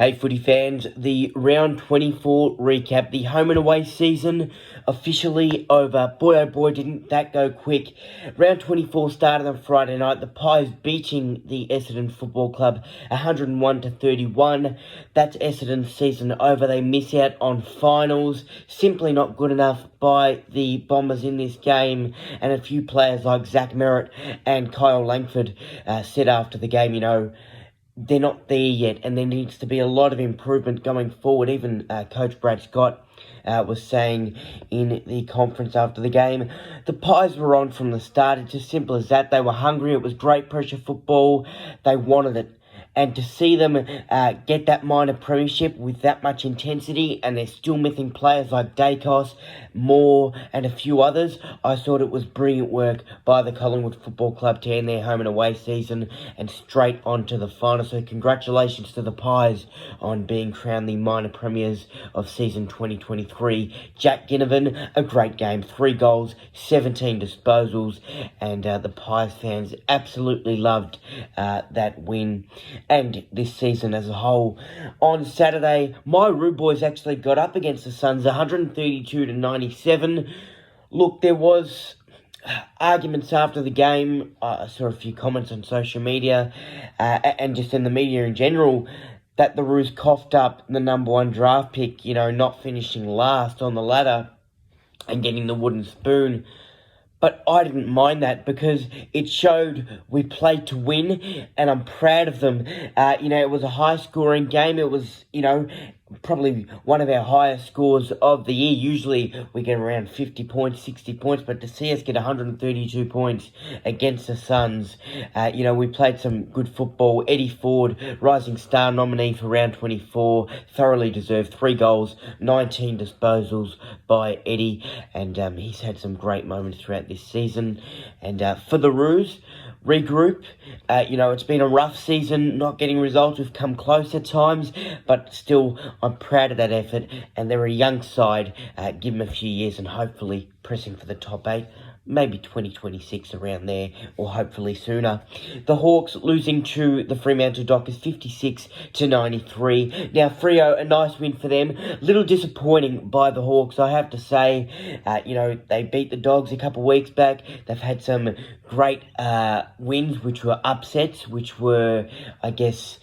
Hey footy fans, the round 24 recap, the home and away season officially over. Boy oh boy, didn't that go quick. Round 24 started on Friday night, the Pies beating the Essendon Football Club 101-31. That's Essendon's season over. They miss out on finals, simply not good enough by the Bombers in this game, and a few players like Zach Merritt and Kyle Langford said after the game, they're not there yet, and there needs to be a lot of improvement going forward. Even Coach Brad Scott was saying in the conference after the game, the Pies were on from the start. It's as simple as that. They were hungry. It was great pressure football. They wanted it. And to see them get that minor premiership with that much intensity, and they're still missing players like Dacos, Moore, and a few others, I thought it was brilliant work by the Collingwood Football Club to end their home and away season and straight on to the final. So congratulations to the Pies on being crowned the minor premiers of season 2023. Jack Ginnivan, a great game, 3 goals, 17 disposals, and the Pies fans absolutely loved that win. And this season as a whole. On Saturday, my Rude Boys actually got up against the Suns 132-97. Look, there was arguments after the game. I saw a few comments on social media and just in the media in general that the Roos coughed up the number 1 draft pick, not finishing last on the ladder and getting the wooden spoon. But I didn't mind that because it showed we played to win, and I'm proud of them. It was a high-scoring game. It was, probably one of our highest scores of the year. Usually we get around 50 points, 60 points, but to see us get 132 points against the Suns, we played some good football. Eddie Ford, Rising Star nominee for round 24, thoroughly deserved 3 goals, 19 disposals by Eddie, and he's had some great moments throughout this season. And for the Roos, regroup. It's been a rough season, not getting results. We've come close at times, but still, I'm proud of that effort. And they're a young side. Give them a few years and hopefully pressing for the top 8. Maybe 2026 around there, or hopefully sooner. The Hawks losing to the Fremantle Dockers 56-93. Now, Freo, a nice win for them. Little disappointing by the Hawks, I have to say. They beat the Dogs a couple of weeks back. They've had some great wins, which were upsets, which were, I guess,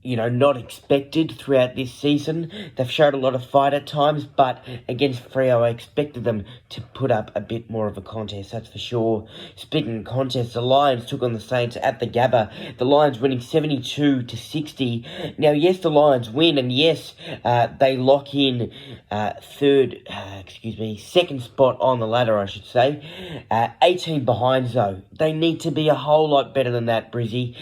not expected throughout this season. They've showed a lot of fight at times, but against Freo, I expected them to put up a bit more of a contest, that's for sure. Speaking of contests, the Lions took on the Saints at the Gabba. The Lions winning 72-60. Now, yes, the Lions win, and yes, they lock in second spot on the ladder, I should say. 18 behind, though. They need to be a whole lot better than that, Brizzy,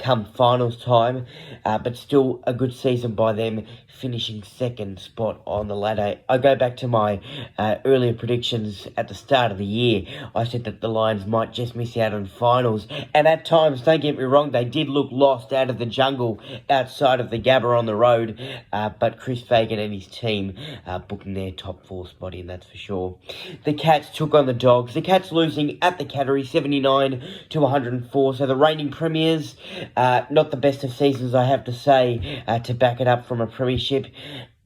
come finals time. But still a good season by them, finishing second spot on the ladder. I go back to my earlier predictions at the start of the year. I said that the Lions might just miss out on finals, and at times, don't get me wrong, they did look lost out of the jungle outside of the Gabba on the road, but Chris Fagan and his team booking their top 4 spot in, that's for sure. The Cats took on the Dogs. The Cats losing at the Cattery 79-104, so the reigning premiers, not the best of seasons, I have to say, to back it up from a premiership.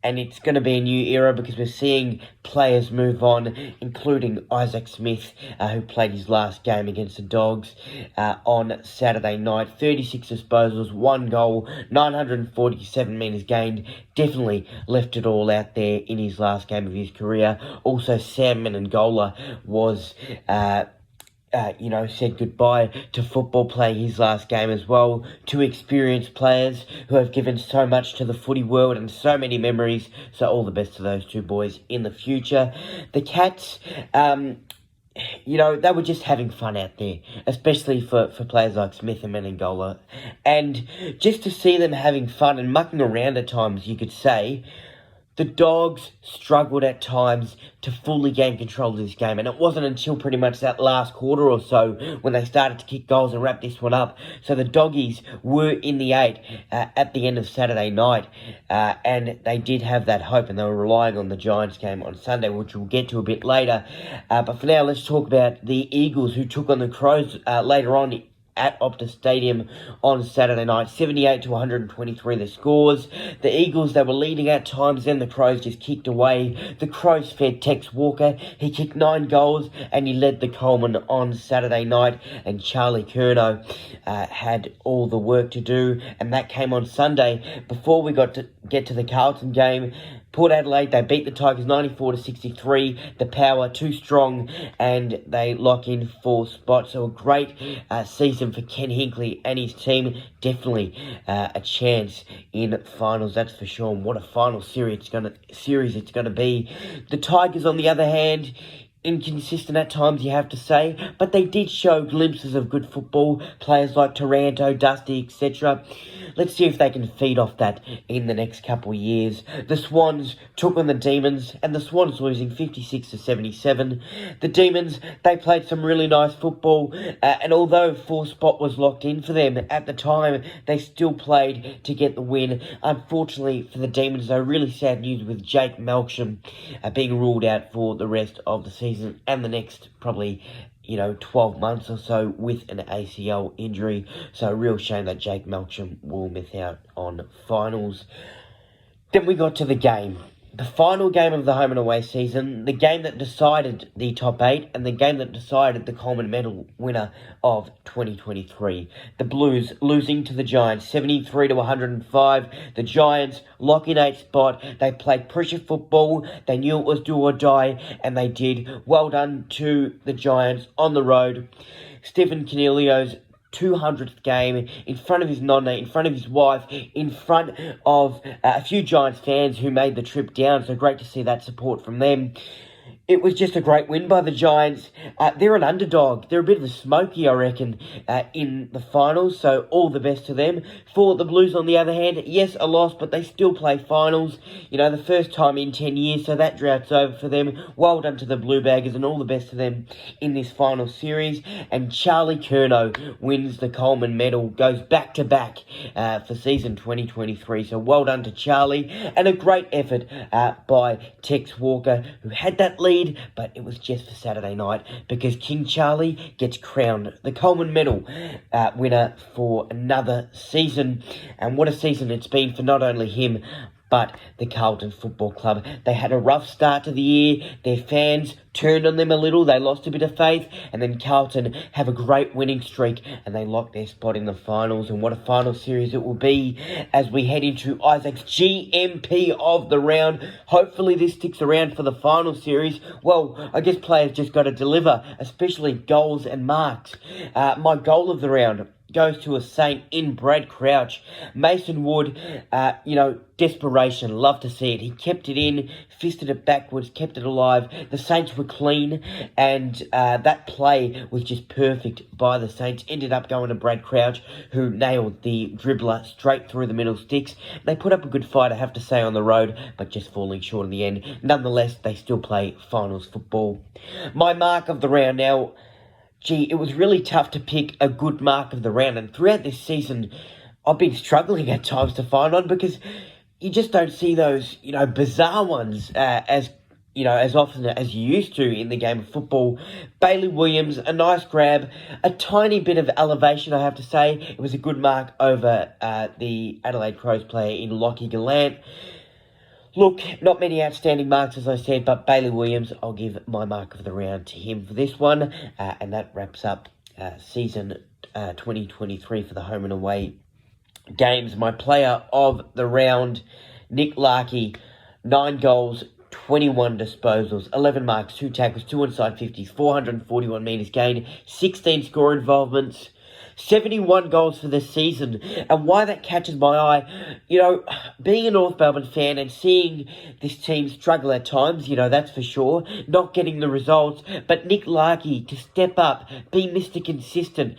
And it's going to be a new era because we're seeing players move on, including Isaac Smith, who played his last game against the Dogs on Saturday night. 36 disposals, 1 goal, 947 metres gained. Definitely left it all out there in his last game of his career. Also, Sam Menengola was said goodbye to football, playing his last game as well. 2 experienced players who have given so much to the footy world and so many memories. So all the best to those 2 boys in the future. The Cats, they were just having fun out there, especially for players like Smith and Menengola. And just to see them having fun and mucking around at times, you could say, the Dogs struggled at times to fully gain control of this game, and it wasn't until pretty much that last quarter or so when they started to kick goals and wrap this one up. So the Doggies were in the 8 at the end of Saturday night, and they did have that hope, and they were relying on the Giants game on Sunday, which we'll get to a bit later. But for now, let's talk about the Eagles, who took on the Crows later on at Optus Stadium on Saturday night. 78 to 123 the scores. The Eagles, they were leading at times, then the Crows just kicked away. The Crows fed Tex Walker. He kicked 9 goals and he led the Coleman on Saturday night. And Charlie Curnow had all the work to do, and that came on Sunday. Before we got to get to the Carlton game, Port Adelaide, they beat the Tigers 94 to 63. The Power too strong, and they lock in 4 spots. So a great season for Ken Hinkley and his team. Definitely a chance in finals, that's for sure. And what a final series it's gonna be. The Tigers, on the other hand, inconsistent at times, you have to say, but they did show glimpses of good football. Players like Taranto, Dusty, etc. Let's see if they can feed off that in the next couple of years. The Swans took on the Demons, and the Swans losing 56 to 77. The Demons, they played some really nice football, and although 4 spot was locked in for them at the time, they still played to get the win. Unfortunately for the Demons, though, really sad news with Jake Melksham being ruled out for the rest of the season and the next probably 12 months or so with an ACL injury. So a real shame that Jake Melksham will miss out on finals. Then we got to the game. The final game of the home and away season, the game that decided the top 8 and the game that decided the Coleman Medal winner of 2023. The Blues losing to the Giants 73 to 105. The Giants lock in 8th spot. They played pressure football. They knew it was do or die, and they did. Well done to the Giants on the road. Stephen Canelio's 200th game in front of his nonna, in front of his wife, in front of a few Giants fans who made the trip down. So great to see that support from them. It was just a great win by the Giants. They're an underdog. They're a bit of a smoky, I reckon, in the finals, so all the best to them. For the Blues, on the other hand, yes, a loss, but they still play finals, the first time in 10 years, so that drought's over for them. Well done to the Blue Baggers, and all the best to them in this final series. And Charlie Curnow wins the Coleman Medal, goes back-to-back for season 2023, so well done to Charlie, and a great effort by Tex Walker, who had that lead, but it was just for Saturday night because King Charlie gets crowned the Coleman Medal winner for another season. And what a season it's been for not only him, but the Carlton Football Club. They had a rough start to the year. Their fans turned on them a little. They lost a bit of faith. And then Carlton have a great winning streak, and they lock their spot in the finals. And what a final series it will be as we head into Isaac's GMP of the round. Hopefully this sticks around for the final series. Well, I guess players just got to deliver, especially goals and marks. My goal of the round goes to a Saint in Brad Crouch. Mason Wood, desperation. Love to see it. He kept it in, fisted it backwards, kept it alive. The Saints were clean, and that play was just perfect by the Saints. Ended up going to Brad Crouch, who nailed the dribbler straight through the middle sticks. They put up a good fight, I have to say, on the road, but just falling short in the end. Nonetheless, they still play finals football. My mark of the round now. It was really tough to pick a good mark of the round, and throughout this season, I've been struggling at times to find one because you just don't see those, bizarre ones as often as you used to in the game of football. Bailey Williams, a nice grab, a tiny bit of elevation, I have to say. It was a good mark over the Adelaide Crows player in Lockie Gallant. Look, not many outstanding marks, as I said, but Bailey Williams, I'll give my mark of the round to him for this one. And that wraps up season 2023 for the home and away games. My player of the round, Nick Larkey, 9 goals, 21 disposals, 11 marks, 2 tackles, 2 onside 50s, 441 metres gained, 16 score involvements, 71 goals for this season. And why that catches my eye, being a North Melbourne fan and seeing this team struggle at times, that's for sure, not getting the results, but Nick Larkey to step up, be Mr. Consistent,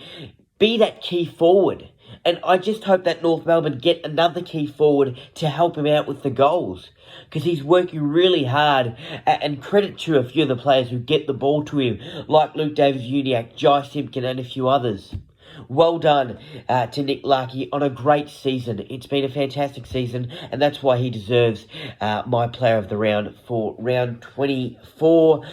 be that key forward. And I just hope that North Melbourne get another key forward to help him out with the goals, because he's working really hard, and credit to a few of the players who get the ball to him, like Luke Davis-Uniacke, Jai Simpkin, and a few others. Well done to Nick Larkey on a great season. It's been a fantastic season, and that's why he deserves my player of the round for round 24.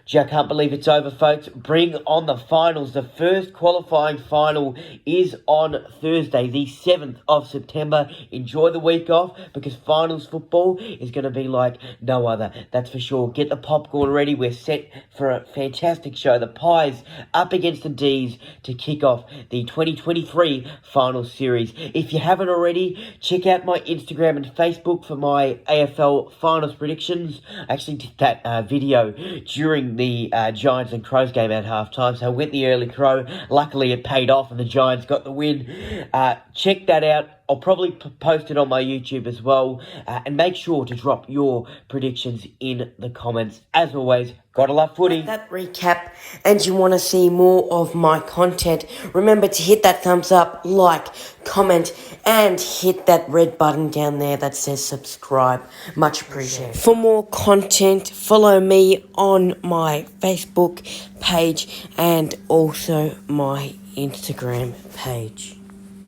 Gee, I can't believe it's over, folks. Bring on the finals. The first qualifying final is on Thursday, the 7th of September. Enjoy the week off because finals football is going to be like no other. That's for sure. Get the popcorn ready. We're set for a fantastic show. The Pies up against the D's to kick off the 2023 final series. If you haven't already, check out my Instagram and Facebook for my AFL finals predictions. I actually did that video during the Giants and Crows game at halftime, so I went the early Crow. Luckily, it paid off and the Giants got the win. Check that out. I'll probably post it on my YouTube as well. And make sure to drop your predictions in the comments. As always, gotta love footy. That recap, and you want to see more of my content, remember to hit that thumbs up, like, comment, and hit that red button down there that says subscribe. Much appreciated. For more content, follow me on my Facebook page and also my Instagram page.